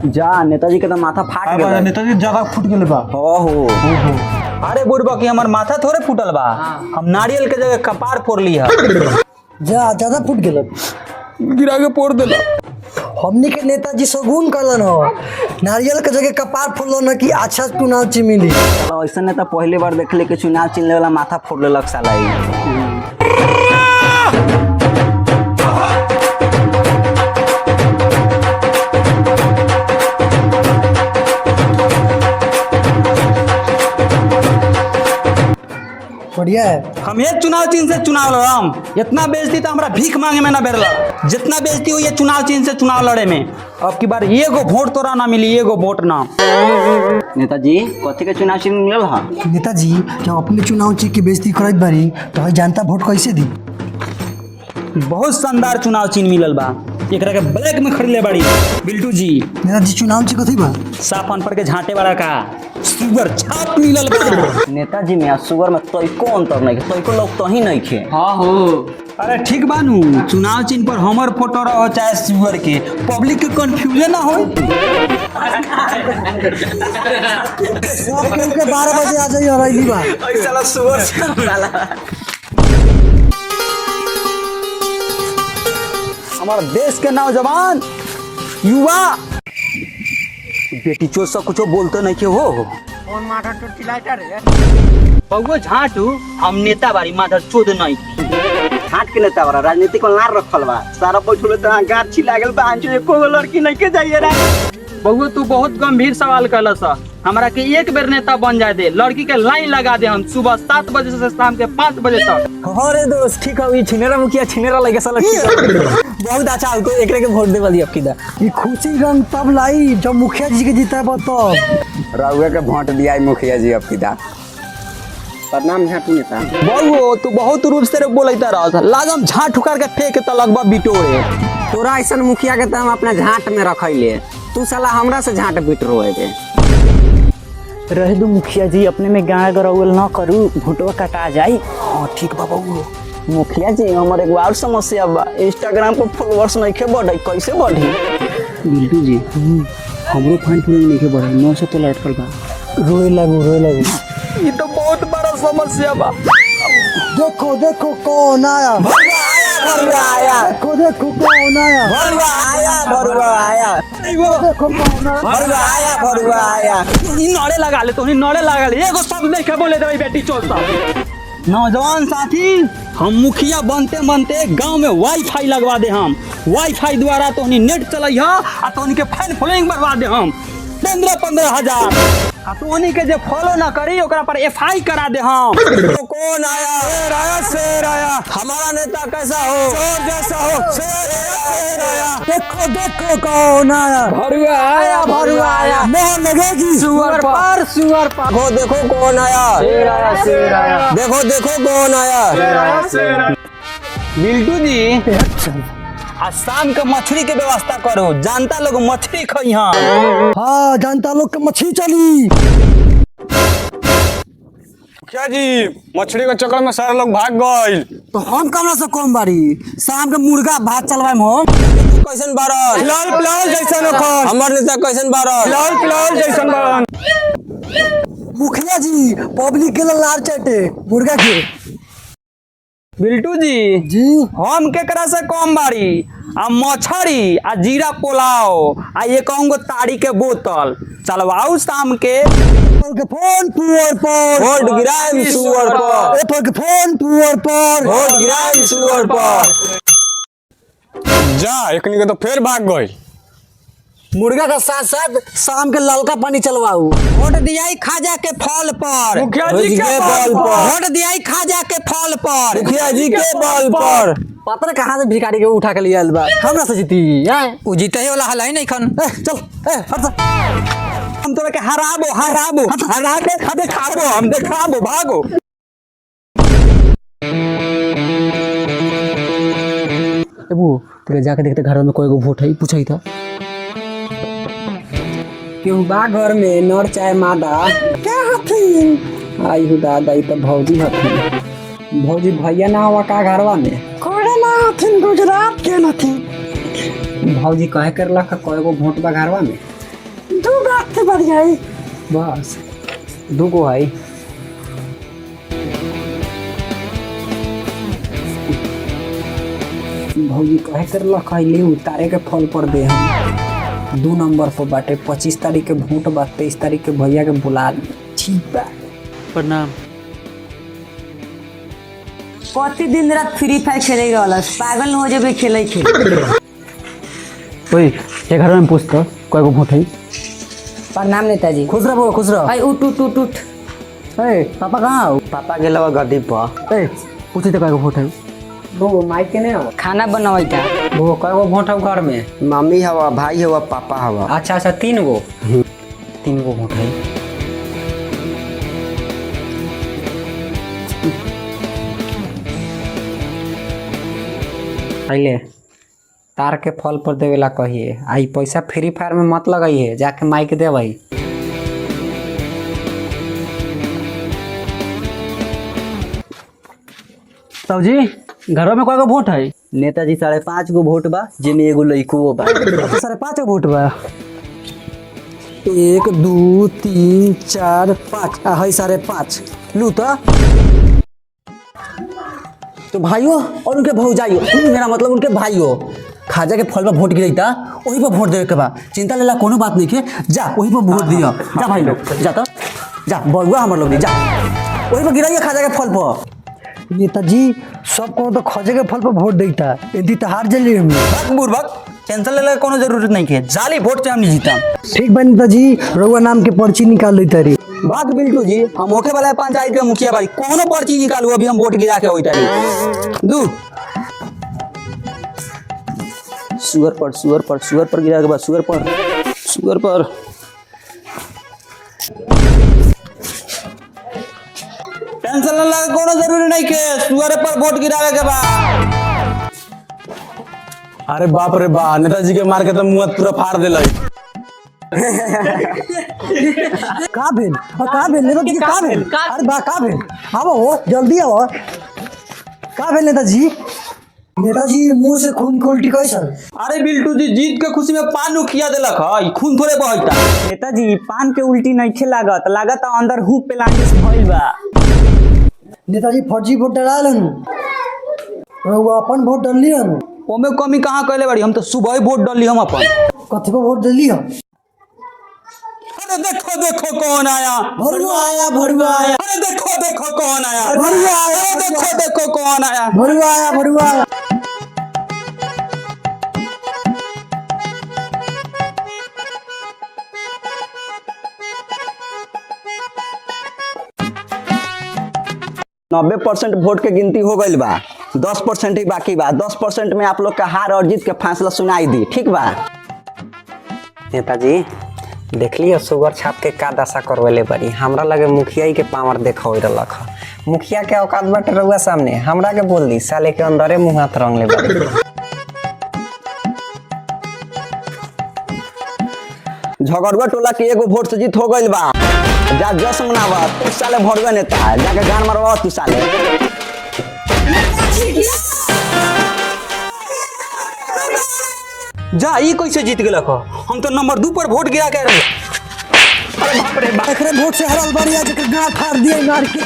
जा नेताजी के तो माथा फाट गया। नेताजी जगह फूट गेल बा। ओहो अरे बुढ़बा की हमार माथा थोड़े फूटल बा, हम नारियल के जगह कपार फोड़ ली है। जा ज्यादा फूट गेल, गिरा के फोड़ देला। हमनी के नेताजी शगुन करलन हो, नारियल के जगह कपार फोड़लो न कि अच्छा चुनाव ची मिली। ऐसा नेता पहली बार देखले के चुनाव चिन्हले वाला माथा फोड़ लेलक साला ई। बढ़िया है। हम एक चुनाव चिन्ह से चुनाव लड़म, इतना बेइज्जती तो हमरा भीख मांगे में ना बेरला। जितना बेइज्जती हुई है चुनाव चिन्ह से चुनाव लड़े में, अब की बार एगो वोट तोरा ना मिली, एगो वोट ना। नेताजी कथी के चुनाव चिन्ह मिलल हा? नेताजी जब अपने चुनाव ची की बेइज्जती करत बारी तो हई जनता वोट कैसे दी? बहुत शानदार चुनाव चिन्ह मिलल बा, एकरा के ब्लैक में खरीदले बाड़ी बिल्टू जी। नेताजी चुनाव ची कथी बा? साफ अनपढ़ के झांटे वाला का सुगर छाप मिलल बा। नेताजी में शुगर में तइको अंतर नहीं, तइको लोग तो ही नहीं खे। हाँ हो, अरे ठीक बानू, चुनाव चिन्ह पर हमर फोटो रहो चाहे सुगर के, पब्लिक के कंफ्यूजन ना हो। सब खेल के 12 बजे आ जाइए रैली बा। साला सुगर साला हमारे देश के नौजवान युवा बेटी चो सब कुछ बोलते नहीं के हो। बउआ झाटू हम नेता बारी माधर चोद नहीं। हाट के नेता वाला राजनीति को लार रखल बा, सारा बैठले तो गाछी लागल बा, आंचो एको लड़की नहीं के जाइए रे। बउआ तू बहुत गंभीर सवाल कहलस, हमरा के एक बेर नेता बन जाए दे, लड़की के लाइन लगा दे हम सुबह 7 बजे से शाम के 5 बजे तक। अरे दोस्त ठीक है, छिनेरा मुखिया छिनेरा लगे साला बहुत अच्छा है, एकरे के वोट दे वाली अबकी दा। ये खुशी रंग तब लाई जब मुखिया जी के जीता तब। राउए के वोट दिया मुखिया जी अबकी दा। प्रणाम झाटू नेता। बउआ तू बहुत रूप से बोलता रह, लागम झाट ठुकार के फेंक त लगबा बिटोरे। तोरा ऐसा मुखिया के तो हम अपना झाट में रखैले, तू साला हमरा से झाट बिटरो है। रह दो मुखिया जी, अपने में गाँव गरौल न करू, भोटवा कटा जाई। हाँ ठीक बा बबू। मुखिया जी हमारे एक और समस्या बा, इंस्टाग्राम पर फॉलोअर्स नहीं के बढ़े, कैसे बढ़ी? बिल्टू जी हमरो फैन फॉलोइंग नहीं के बढ़े, 900 तो लटकल बा। रोए लगू। ये तो बहुत बड़ा समस्या बा। देखो देखो कौन आया, भरुआ आया, देखो कौन आया, भरुआ आया, भरुआ आया, देखो कौन आया, भरुआ आया, भरुआ आया। इ नड़े लगा ले, तोनी नड़े लगा ले, एगो शब्द नहीं के बोले देबे बेटी चोद सब। नौजवान साथी, हम मुखिया बनते बनते गांव में वाईफाई लगवा दे हम। वाईफाई द्वारा तोनी नेट चलई हा आ तोनी के फैन फॉलोइंग बढ़वा दे हम 15-15 हजार। आ तोनी के जे फॉलो ना करी ओकरा पर एफआई करा दे हम। तो कौन आया? शेर आया। हमारा नेता कैसा हो? चोर जैसा हो। शेर आया। देखो देखो कौन आया, भरुआ आया, भरुआ आया। मोहन लगेगी सुअर पर, सुअर पर। देखो कौन आया? शेर आया, शेर आया। देखो कौन आया? शेर आया, शेर आया। बिल्टू जी आज शाम के मछली के व्यवस्था करो, जानता लोग मछली खाई। हाँ जनता लोग के मछली चली। क्या जी मछली के चक्कर में सारे लोग भाग गए, तो हम कमरा से कौन बारी, शाम के मुर्गा भात चलवाए हम। कैसन बारन? लाल पिलाल जैसन अखन। हमर नेता कैसन बारन? लाल पिलाल जैसन बारन। मुखिया जी पब्लिक के लार चटे मुर्गा के। बिल्टू जी हम केकरा से कम बारी, आ मछरी आ जीरा पुलाव आ ये कहूँगो ताड़ी के बोतल चलवाऊ शाम के। फोन पुअर पर वोट गिराएम सुअर पर। फोन पुअर पर वोट गिराएम सुअर पर। जा एकनी के तो फिर भाग गए। मुर्गा का साथ साथ शाम के ललका पानी चलवाऊ। वोट दियाई खाजा के फल पर। मुखिया जी के बल पर। वोट दियाई खाजा के फल पर। मुखिया जी के बल पर। पता कहाँ से भिखारी के उठा के लिया बा, हमरा से जीती उ जीते ही वाला हल ही नहीं खन। चल हट जा। हम तोरा के हराबो हरा के देखाबो, हम देखाबो, भागो। एबू तेरे जाके देखते घर में कोई वोट है, पूछई था क्यों बा घर में नर चाहे मादा? क्या हथिन? आई हो दादा, ई तो भौजी हथिन। भौजी भैया ना हुआ का घरवा में? कोड़े ना हथिन, गुजरात के नथिन। भौजी कहे करला का कोई गो वोट बा घरवा में? दू बात से बढ़ जाए बस दू गो है। भौजी कहे कर लखैली उतारे के फल पर दे हम 2 नंबर पर बाटे 25 तारीख के वोट बा 23 तारीख के भैया के बुला ली। ठीक बा। प्रणाम। कति दिन रात फ्री फायर खेले वाला पागल हो जाबे खेले ओए ये घर में पूछ तो कोई को वोट है। प्रणाम नेताजी। खुश रहो खुश रहो। आई उठ उठ उठ उठ। ए पापा कहाँ हो? पापा गेलवा गद्दी पर। ए पूछे तो कोई को वोट है। वो माइक के नहीं हो? खाना बनावे का वो कई गो वोट है घर में? मम्मी हवा भाई हवा पापा हवा। अच्छा अच्छा 3 गो। 3 गो वोट है। पहले तार के फल पर देवेला कहिए आई पैसा फ्री फायर में मत लगाइए जाके माइक दे भाई। साहब जी घर में कोई को वोट है। नेताजी 5.5 गो वोट बा जिमे एगो लइको बा। 5.5 वोट बा। 1 2 3 4 5 है 5.5 लू तो भाइयों और उनके भौजाइयों मेरा मतलब उनके भाइयों खाजा के फल पर वोट गिरता वही पर वोट देवे के बा। चिंता लेला कोनो बात नहीं के जा वही पर वोट दिया। जा भाई लोग जा तो जा बउआ हमर लोग जा वही पर गिराइए खाजा के फल पर। नेताजी सबको तो खोजे के फल पर वोट देता यदि तो हार जली हम। भाग बुरबक टेंशन लेला कोनो जरूरत नहीं के जाली वोट से हम नहीं जीता। ठीक बा नेताजी रउआ नाम के पर्ची निकाल लेता रे। बात बिल्टू जी हम होके वाला पंचायत के मुखिया भाई कोनो पर्ची निकालू अभी हम वोट गिरा के होइता दू शुगर पर गिरा के बाद शुगर पर टेंशन लेला कोनो जरूरी नहीं के शुगर पर वोट गिरावे के बाद। अरे बाप रे बा नेताजी के मार के तो मुंह पूरा फाड़ दिल। का भेल नेताजी का भेल? अरे बा का भेल? आओ हो जल्दी आओ। का भेल नेताजी? नेताजी मुंह से खून की उल्टी कैसन? अरे बिल्टू जी जीत के खुशी में पान उखिया देलक है खून थोड़े बहता। नेताजी पान के उल्टी नहीं लागत अंदर हु पेलांगिस भइल बा। नेताजी फर्जी वोट डालन रउआ अपन वोट डाली हम। ओमे कमी कहाँ कैले बाड़ी हम तो सुबह ही वोट डाली हम अपन। कथी को वोट डाली हम? अरे देखो कौन आया। भरुआ आया। अरे देखो कौन आया। भरुआ आया। अरे देखो कौन आया। भरुआ आया। 90% वोट के गिनती हो गई बा 10% ही बाकी बा। 10% में आप लोग का हार और जीत के फैसला सुनाई दी ठीक बा। नेताजी देख लियो शुगर छाप के का दशा करवेले बड़ी हमरा लगे मुखिया के पावर देखा रख। मुखिया के औकात बाटे रउआ सामने हमरा के बोल दी साले के अंदरे मुँह हाथ रंग ले बड़ी। झगड़ुआ टोला के एगो वोट से जीत हो गई बा। जा जश्न मनावा तू साले भड़ुआ नेता जाके गान मारवा तू साले। जा ई कैसे जीत गेलक हम तो नंबर 2 पर वोट गिरा के रहे। एकरे वोट से हरल बढ़िया जकर गांठ फाड़ दिए मार के।